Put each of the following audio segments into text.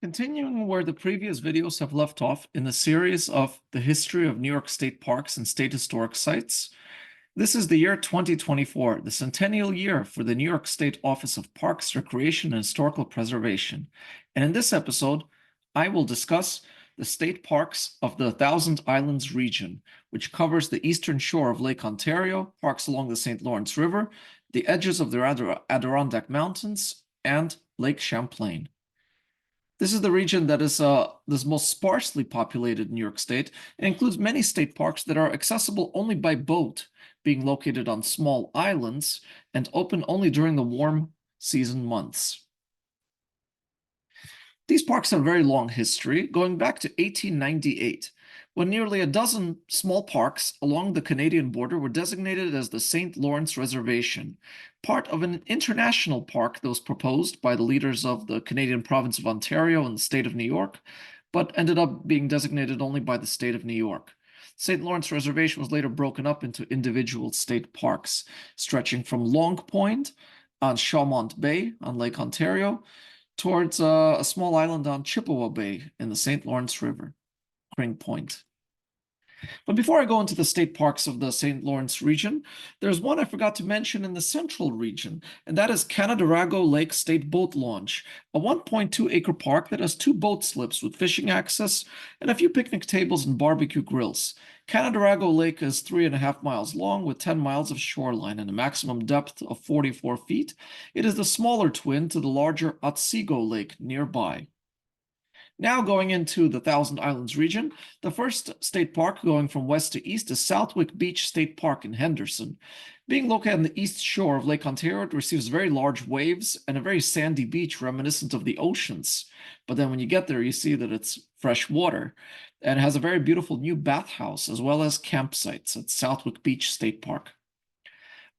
Continuing where the previous videos have left off in the series of the history of New York State parks and state historic sites, this is the year 2024, the centennial year for the New York State Office of Parks, Recreation, and Historical Preservation. And in this episode, I will discuss the state parks of the Thousand Islands region, which covers the eastern shore of Lake Ontario, parks along the St. Lawrence River, the edges of the Adirondack Mountains, and Lake Champlain. This is the region that is the most sparsely populated in New York State and includes many state parks that are accessible only by boat, being located on small islands and open only during the warm season months. These parks have a very long history, going back to 1898, when nearly a dozen small parks along the Canadian border were designated as the St. Lawrence Reservation, part of an international park that was proposed by the leaders of the Canadian province of Ontario and the state of New York, but ended up being designated only by the state of New York. St. Lawrence Reservation was later broken up into individual state parks, stretching from Long Point on Chaumont Bay on Lake Ontario towards a small island on Chippewa Bay in the St. Lawrence River, Crane Point. But before I go into the state parks of the St. Lawrence region, there's one I forgot to mention in the central region, and that is Canadarago Lake State Boat Launch, a 1.2-acre park that has 2 boat slips with fishing access and a few picnic tables and barbecue grills. Canadarago Lake is 3.5 miles long with 10 miles of shoreline and a maximum depth of 44 feet. It is the smaller twin to the larger Otsego Lake nearby. Now going into the Thousand Islands region, the first state park going from west to east is Southwick Beach State Park in Henderson. Being located on the east shore of Lake Ontario, it receives very large waves and a very sandy beach reminiscent of the oceans. But then when you get there, you see that it's fresh water. And it has a very beautiful new bathhouse as well as campsites at Southwick Beach State Park.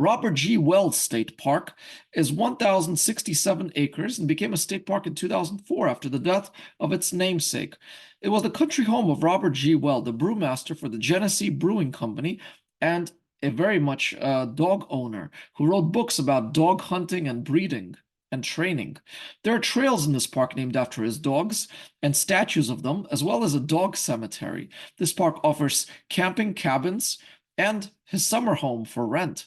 Robert G. Wells State Park is 1,067 acres and became a state park in 2004 after the death of its namesake. It was the country home of Robert G. Wells, the brewmaster for the Genesee Brewing Company and a very much dog owner who wrote books about dog hunting and breeding and training. There are trails in this park named after his dogs and statues of them, as well as a dog cemetery. This park offers camping cabins and his summer home for rent.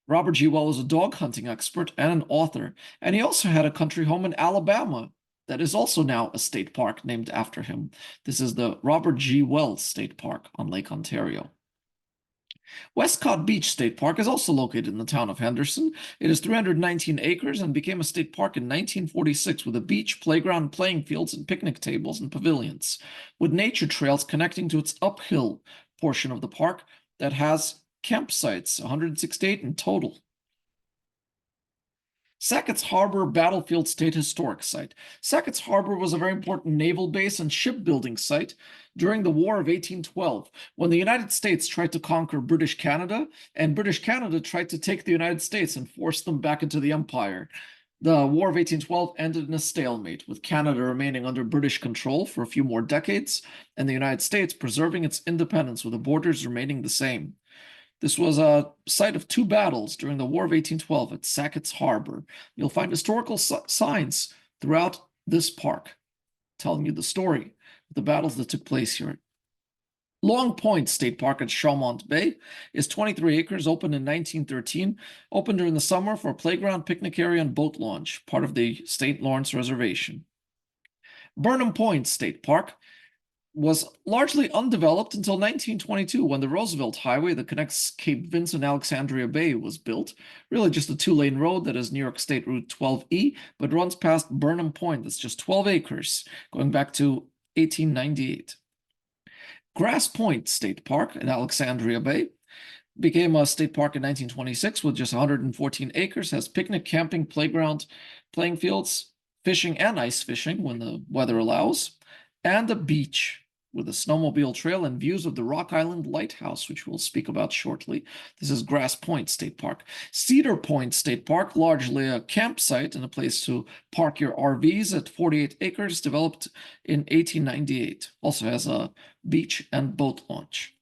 Robert G. Wells was a dog hunting expert and an author, and he also had a country home in Alabama that is also now a state park named after him. This is the Robert G. Wells State Park on Lake Ontario. Westcott Beach State Park is also located in the town of Henderson. It is 319 acres and became a state park in 1946 with a beach, playground, playing fields, and picnic tables and pavilions, with nature trails connecting to its uphill portion of the park that has campsites, 168 in total. Sackett's Harbor Battlefield State Historic Site. Sackett's Harbor was a very important naval base and shipbuilding site during the War of 1812, when the United States tried to conquer British Canada, and British Canada tried to take the United States and force them back into the empire. The War of 1812 ended in a stalemate, with Canada remaining under British control for a few more decades, and the United States preserving its independence with the borders remaining the same. This was a site of 2 battles during the War of 1812 at Sackett's Harbor. You'll find historical signs throughout this park telling you the story of the battles that took place here. Long Point State Park at Chaumont Bay is 23 acres, opened in 1913, opened during the summer for a playground, picnic area, and boat launch, part of the St. Lawrence Reservation. Burnham Point State Park was largely undeveloped until 1922, when the Roosevelt Highway that connects Cape Vince and Alexandria Bay was built. Really just a 2-lane road that is New York State Route 12E, but runs past Burnham Point. That's just 12 acres, going back to 1898. Grass Point State Park in Alexandria Bay became a state park in 1926 with just 114 acres, has picnic, camping, playground, playing fields, fishing and ice fishing when the weather allows, and a beach with a snowmobile trail and views of the Rock Island Lighthouse, which we'll speak about shortly. This is Grass Point State Park. Cedar Point State Park, largely a campsite and a place to park your RVs at 48 acres, developed in 1898. Also has a beach and boat launch.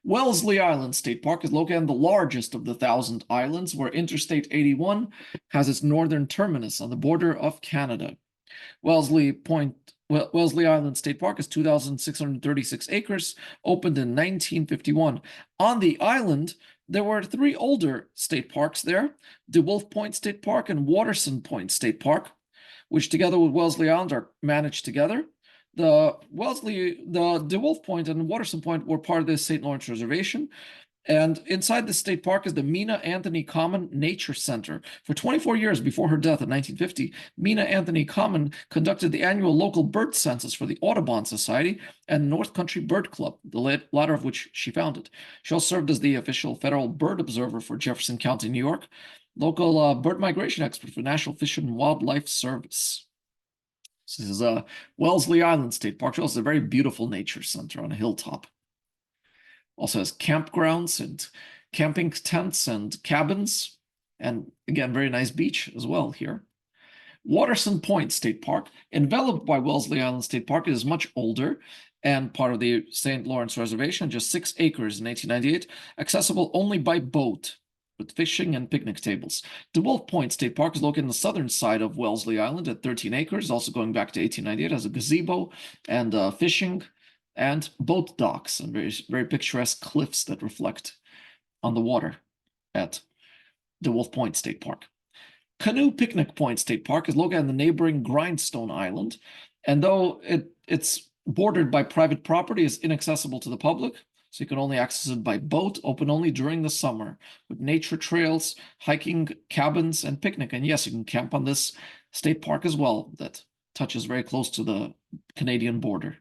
Wellesley Island State Park is located on the largest of the Thousand Islands, where Interstate 81 has its northern terminus on the border of Canada. Wellesley Point Wellesley Island State Park is 2,636 acres, opened in 1951. On the island, there were three older state parks there, DeWolf Point State Park and Waterson Point State Park, which together with Wellesley Island are managed together. The DeWolf Point and Waterson Point were part of the St. Lawrence Reservation. And inside the state park is the Mina Anthony Common Nature Center. For 24 years before her death in 1950, Mina Anthony Common conducted the annual local bird census for the Audubon Society and North Country Bird Club, the latter of which she founded. She also served as the official federal bird observer for Jefferson County, New York, local bird migration expert for National Fish and Wildlife Service. This is Wellesley Island State Park. It's also a very beautiful nature center on a hilltop. Also has campgrounds and camping tents and cabins, and again, very nice beach as well here. Waterson Point State Park, enveloped by Wellesley Island State Park, is much older and part of the St. Lawrence Reservation, just 6 acres in 1898, accessible only by boat, with fishing and picnic tables. DeWolf Point State Park is located on the southern side of Wellesley Island at 13 acres, also going back to 1898, has a gazebo and fishing and boat docks and very picturesque cliffs that reflect on the water at DeWolf Point State Park. Canoe Picnic Point State Park is located on the neighboring Grindstone Island, and though it's bordered by private property, is inaccessible to the public, so you can only access it by boat, open only during the summer, with nature trails, hiking, cabins, and picnic. And yes, you can camp on this state park as well, that touches very close to the Canadian border.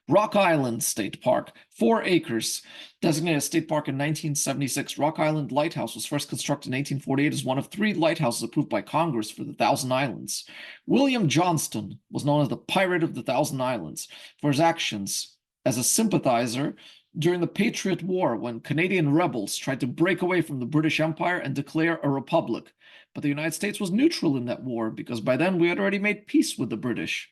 Rock Island State Park, 4 acres, designated a state park in 1976. Rock Island Lighthouse was first constructed in 1848 as one of 3 lighthouses approved by Congress for the Thousand Islands. William Johnston was known as the Pirate of the Thousand Islands for his actions as a sympathizer during the Patriot War when Canadian rebels tried to break away from the British Empire and declare a republic. But the United States was neutral in that war because by then we had already made peace with the British.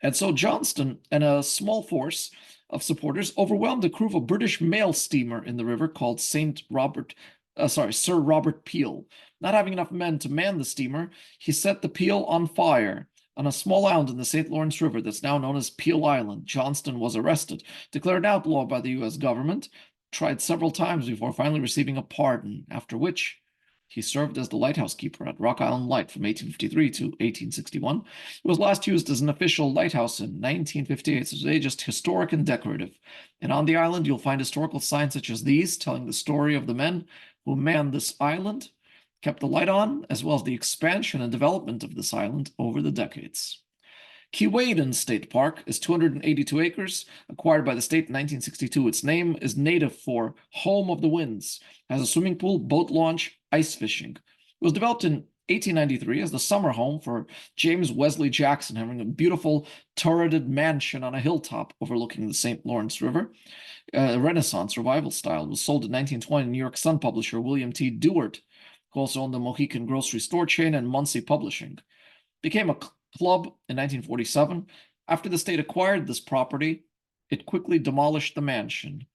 And so Johnston and a small force of supporters overwhelmed the crew of a British mail steamer in the river called Sir Robert Peel. Not having enough men to man the steamer, he set the Peel on fire on a small island in the St. Lawrence River that's now known as Peel Island. Johnston was arrested, declared outlaw by the U.S. government, tried several times before finally receiving a pardon, after which he served as the lighthouse keeper at Rock Island Light from 1853 to 1861. It was last used as an official lighthouse in 1958, so today just historic and decorative. And on the island, you'll find historical signs such as these, telling the story of the men who manned this island, kept the light on, as well as the expansion and development of this island over the decades. Keewaydin State Park is 282 acres, acquired by the state in 1962. Its name is native for Home of the Winds, has a swimming pool, boat launch, ice fishing. It was developed in 1893 as the summer home for James Wesley Jackson, having a beautiful turreted mansion on a hilltop overlooking the St. Lawrence River. Renaissance revival style. It was sold in 1920 to New York Sun publisher William T. Dewart, who also owned the Mohican grocery store chain and Muncie Publishing. Became a club in 1947. After the state acquired this property, it quickly demolished the mansion.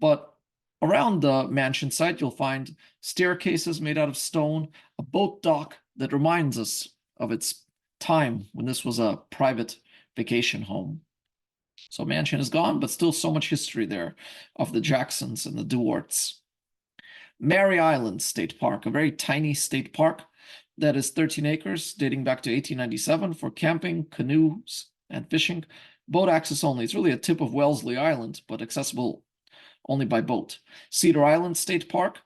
But around the mansion site, you'll find staircases made out of stone, a boat dock that reminds us of its time when this was a private vacation home. So mansion is gone, but still so much history there of the Jacksons and the Duarts. Mary Island State Park, a very tiny state park that is 13 acres, dating back to 1897 for camping, canoes, and fishing. Boat access only. It's really a tip of Wellesley Island, but accessible only by boat. Cedar Island State Park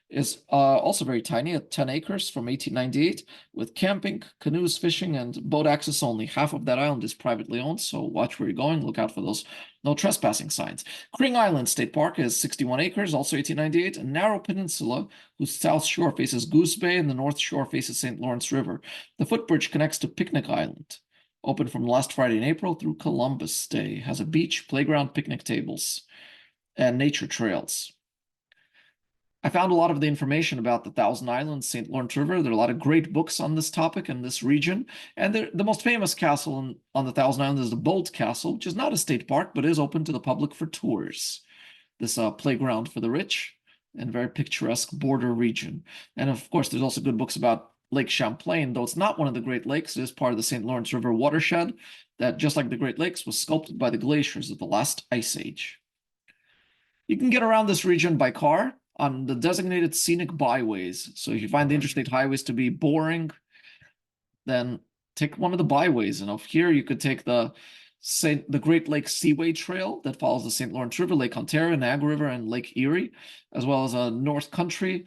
is also very tiny at 10 acres from 1898 with camping, canoes, fishing, and boat access only. Half of that island is privately owned, so watch where you're going. Look out for those no trespassing signs. Kring Island State Park is 61 acres, also 1898, a narrow peninsula whose south shore faces Goose Bay and the north shore faces St. Lawrence River. The footbridge connects to Picnic Island, open from last Friday in April through Columbus Day. Has a beach, playground, picnic tables, and nature trails. I found a lot of the information about the Thousand Islands, St. Lawrence River. There are a lot of great books on this topic in this region. And the most famous castle on the Thousand Islands is the Bolt Castle, which is not a state park, but is open to the public for tours. This playground for the rich and very picturesque border region. And of course, there's also good books about Lake Champlain, though it's not one of the Great Lakes, it is part of the St. Lawrence River watershed that, just like the Great Lakes, was sculpted by the glaciers of the last ice age. You can get around this region by car on the designated scenic byways. So if you find the interstate highways to be boring, then take one of the byways. And up here, you could take the Great Lakes Seaway Trail that follows the St. Lawrence River, Lake Ontario, Niagara River, and Lake Erie, as well as a North Country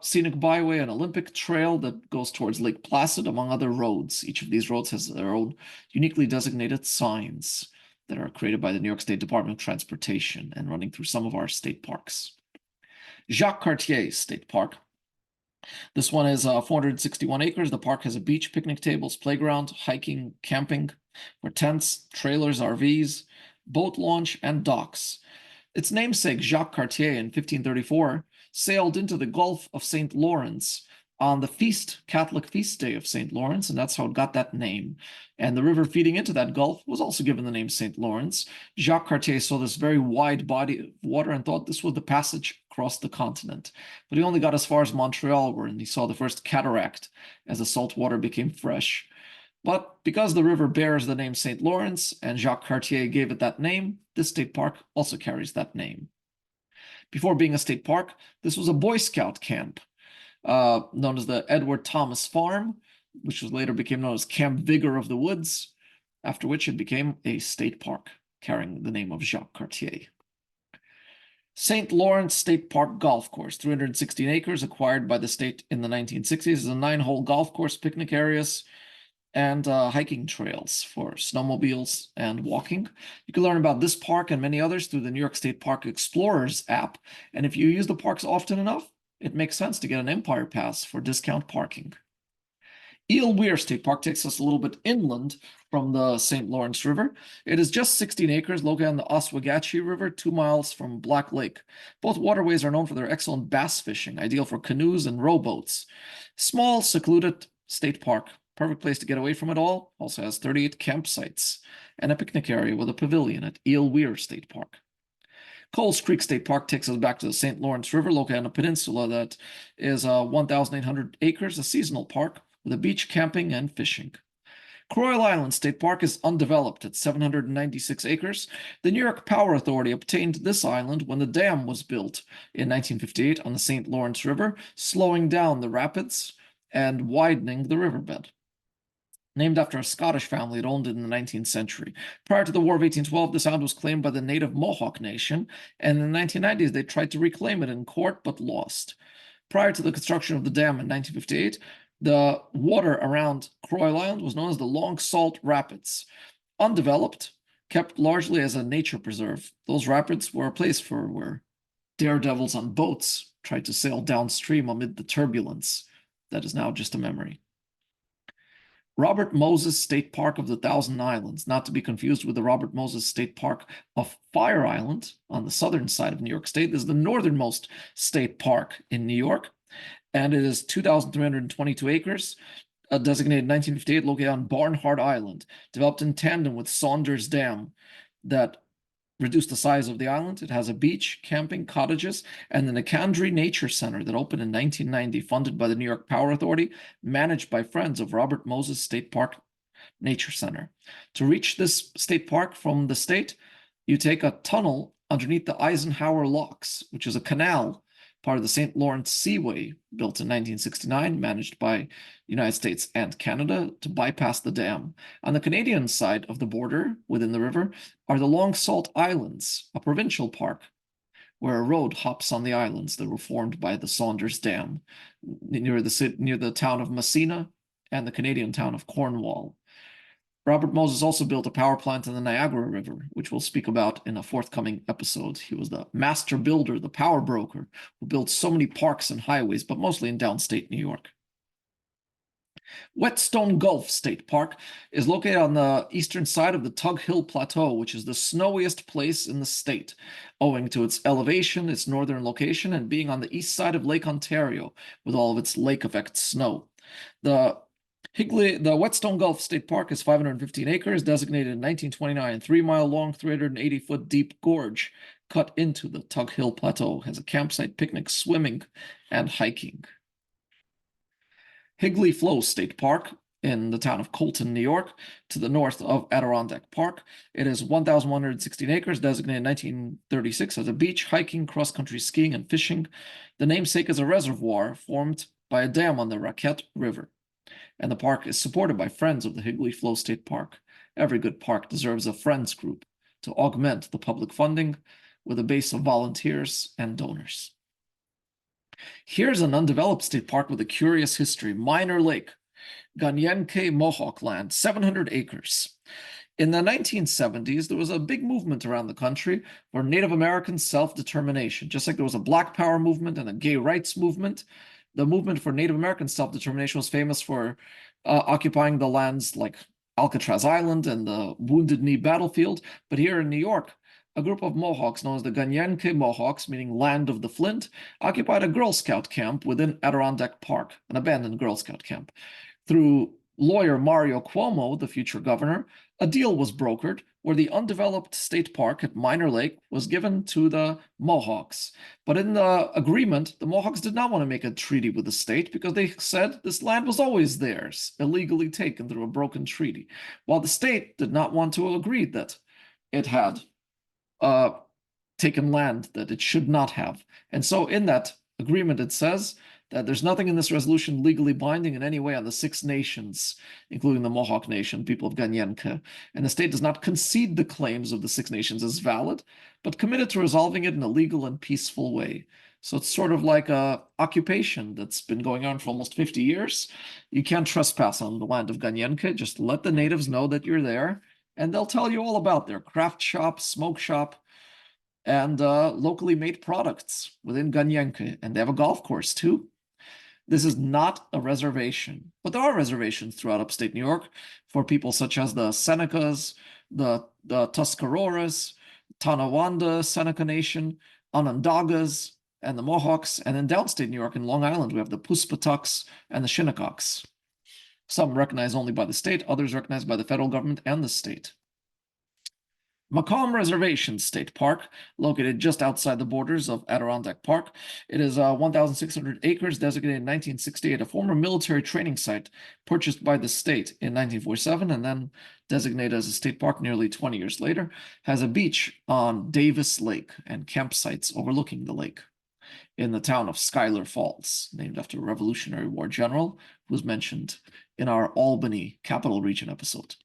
scenic byway, an Olympic Trail that goes towards Lake Placid, among other roads. Each of these roads has their own uniquely designated signs that are created by the New York State Department of Transportation and running through some of our state parks. Jacques Cartier State Park. This one is 461 acres. The park has a beach, picnic tables, playground, hiking, camping, for tents, trailers, RVs, boat launch, and docks. Its namesake, Jacques Cartier, in 1534, sailed into the Gulf of St. Lawrence on the Catholic feast day of St. Lawrence, and that's how it got that name. And the river feeding into that Gulf was also given the name St. Lawrence. Jacques Cartier saw this very wide body of water and thought this was the passage across the continent. But he only got as far as Montreal, where he saw the first cataract as the salt water became fresh. But because the river bears the name St. Lawrence and Jacques Cartier gave it that name, this state park also carries that name. Before being a state park, this was a Boy Scout camp, known as the Edward Thomas Farm, which was later became known as Camp Vigor of the Woods, after which it became a state park carrying the name of Jacques Cartier. St. Lawrence State Park Golf Course, 316 acres, acquired by the state in the 1960s, is a 9-hole golf course, picnic areas, and hiking trails for snowmobiles and walking. You can learn about this park and many others through the New York State Park Explorers app, and if you use the parks often enough, it makes sense to get an Empire Pass for discount parking. Eel Weir State Park takes us a little bit inland from the St. Lawrence River. It is just 16 acres located on the Oswegatchie River, 2 miles from Black Lake. Both waterways are known for their excellent bass fishing, ideal for canoes and rowboats. Small, secluded state park. Perfect place to get away from it all. Also has 38 campsites and a picnic area with a pavilion at Eel Weir State Park. Coles Creek State Park takes us back to the St. Lawrence River, located on a peninsula that is 1,800 acres, a seasonal park with a beach, camping, and fishing. Croyle Island State Park is undeveloped at 796 acres. The New York Power Authority obtained this island when the dam was built in 1958 on the St. Lawrence River, slowing down the rapids and widening the riverbed. Named after a Scottish family that owned it in the 19th century. Prior to the War of 1812, this island was claimed by the native Mohawk Nation, and in the 1990s they tried to reclaim it in court but lost. Prior to the construction of the dam in 1958, the water around Croyle Island was known as the Long Salt Rapids. Undeveloped, kept largely as a nature preserve. Those rapids were a place for where daredevils on boats tried to sail downstream amid the turbulence that is now just a memory. Robert Moses State Park of the Thousand Islands, not to be confused with the Robert Moses State Park of Fire Island on the southern side of New York State. This is the northernmost state park in New York, and it is 2,322 acres, designated 1958, located on Barnhart Island, developed in tandem with Saunders Dam that reduced the size of the island. It has a beach, camping, cottages, and the Nicandry Nature Center that opened in 1990, funded by the New York Power Authority, managed by friends of Robert Moses State Park Nature Center. To reach this state park from the state, you take a tunnel underneath the Eisenhower Locks, which is a canal, part of the St. Lawrence Seaway, built in 1969, managed by the United States and Canada to bypass the dam. On the Canadian side of the border, within the river, are the Long Salt Islands, a provincial park, where a road hops on the islands that were formed by the Saunders Dam, near the town of Messina and the Canadian town of Cornwall. Robert Moses also built a power plant in the Niagara River, which we'll speak about in a forthcoming episode. He was the master builder, the power broker, who built so many parks and highways, but mostly in downstate New York. Whetstone Gulf State Park is located on the eastern side of the Tug Hill Plateau, which is the snowiest place in the state, owing to its elevation, its northern location, and being on the east side of Lake Ontario, with all of its lake effect snow. The Whetstone Gulf State Park is 515 acres, designated in 1929, a 3-mile long, 380-foot deep gorge cut into the Tug Hill Plateau, has a campsite, picnic, swimming, and hiking. Higley Flow State Park in the town of Colton, New York, to the north of Adirondack Park. It is 1,116 acres, designated in 1936 as a beach, hiking, cross-country skiing, and fishing. The namesake is a reservoir formed by a dam on the Raquette River, and the park is supported by Friends of the Higley Flow State Park. Every good park deserves a Friends group to augment the public funding with a base of volunteers and donors. Here's an undeveloped state park with a curious history, Minor Lake, Ganyenke Mohawk land, 700 acres. In the 1970s, there was a big movement around the country for Native American self-determination. Just like there was a Black Power movement and a gay rights movement, the movement for Native American self-determination was famous for occupying the lands like Alcatraz Island and the Wounded Knee battlefield. But here in New York, a group of Mohawks known as the Ganyenke Mohawks, meaning Land of the Flint, occupied a Girl Scout camp within Adirondack Park, an abandoned Girl Scout camp. Through lawyer Mario Cuomo, the future governor, a deal was brokered where the undeveloped state park at Minor Lake was given to the Mohawks. But in the agreement, the Mohawks did not want to make a treaty with the state because they said this land was always theirs, illegally taken through a broken treaty, while the state did not want to agree that it had taken land that it should not have. And so in that agreement, it says that there's nothing in this resolution legally binding in any way on the Six Nations, including the Mohawk Nation, people of Ganyenke, and the state does not concede the claims of the Six Nations as valid, but committed to resolving it in a legal and peaceful way. So it's sort of like a occupation that's been going on for almost 50 years. You can't trespass on the land of Ganyenke. Just let the natives know that you're there, and they'll tell you all about their craft shop, smoke shop, and locally made products within Ganyenke. And they have a golf course too. This is not a reservation, but there are reservations throughout upstate New York for people such as the Senecas, the Tuscaroras, Tonawanda Seneca Nation, Onondagas, and the Mohawks. And in downstate New York and Long Island, we have the Puspatucks and the Shinnecox. Some recognized only by the state, others recognized by the federal government and the state. Macomb Reservation State Park, located just outside the borders of Adirondack Park. It is 1,600 acres, designated in 1968, a former military training site purchased by the state in 1947 and then designated as a state park nearly 20 years later. Has a beach on Davis Lake and campsites overlooking the lake in the town of Schuyler Falls, named after a Revolutionary War general who was mentioned in our Albany Capital Region episode.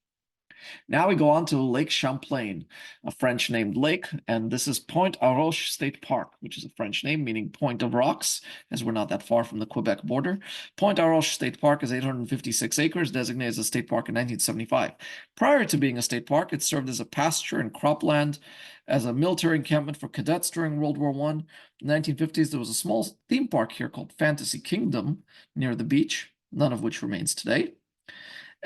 Now we go on to Lake Champlain, a French named lake, and this is Pointe aux Roches State Park, which is a French name meaning Point of Rocks, as we're not that far from the Quebec border. Pointe aux Roches State Park is 856 acres, designated as a state park in 1975. Prior to being a state park, it served as a pasture and cropland, as a military encampment for cadets during World War I. In the 1950s, there was a small theme park here called Fantasy Kingdom near the beach, none of which remains today.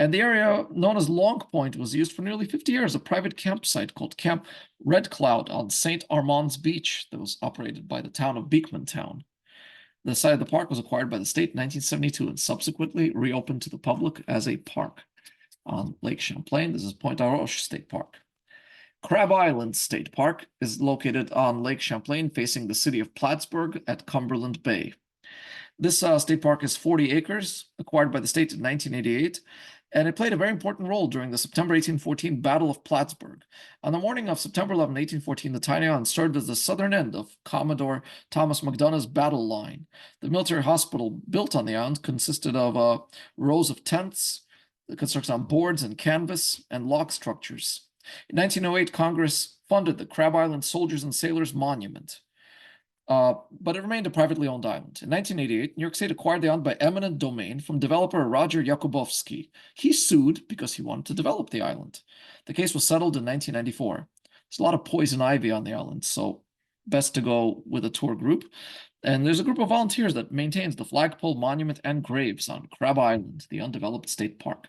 And the area known as Long Point was used for nearly 50 years, a private campsite called Camp Red Cloud on St. Armand's Beach that was operated by the town of Beekmantown. The site of the park was acquired by the state in 1972 and subsequently reopened to the public as a park on Lake Champlain. This is Pointe aux Roches State Park. Crab Island State Park is located on Lake Champlain, facing the city of Plattsburgh at Cumberland Bay. This state park is 40 acres, acquired by the state in 1988. And it played a very important role during the September 1814 Battle of Plattsburgh. On the morning of September 11, 1814, the tiny island served as the southern end of Commodore Thomas MacDonough's battle line. The military hospital built on the island consisted of rows of tents, constructed on boards and canvas, and log structures. In 1908, Congress funded the Crab Island Soldiers and Sailors Monument. But it remained a privately owned island. In 1988, New York State acquired the island by eminent domain from developer Roger Yakubovsky. He sued because he wanted to develop the island. The case was settled in 1994. There's a lot of poison ivy on the island, so best to go with a tour group. And there's a group of volunteers that maintains the flagpole, monument, and graves on Crab Island, the undeveloped state park.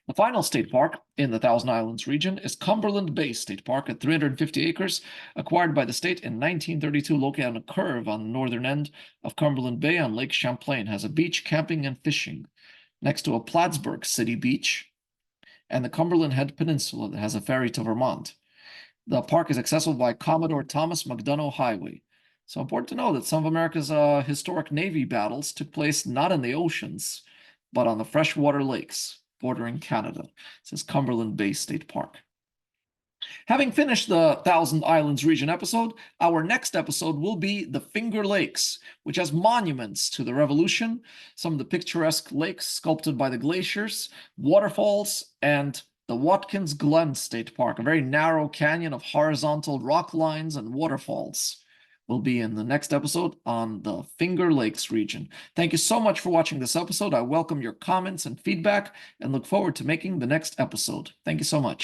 The final state park in the Thousand Islands region is Cumberland Bay State Park at 350 acres, acquired by the state in 1932, located on a curve on the northern end of Cumberland Bay on Lake Champlain. Has a beach, camping, and fishing next to a Plattsburgh City beach and the Cumberland Head Peninsula that has a ferry to Vermont. The park is accessible by Commodore Thomas MacDonough Highway. So important to know that some of America's historic Navy battles took place not in the oceans, but on the freshwater lakes bordering Canada. It says Cumberland Bay State Park. Having finished the Thousand Islands region episode, our next episode will be the Finger Lakes, which has monuments to the Revolution, some of the picturesque lakes sculpted by the glaciers, waterfalls, and the Watkins Glen State Park, a very narrow canyon of horizontal rock lines and waterfalls. Will be in the next episode on the Finger Lakes region. Thank you so much for watching this episode. I welcome your comments and feedback and look forward to making the next episode. Thank you so much.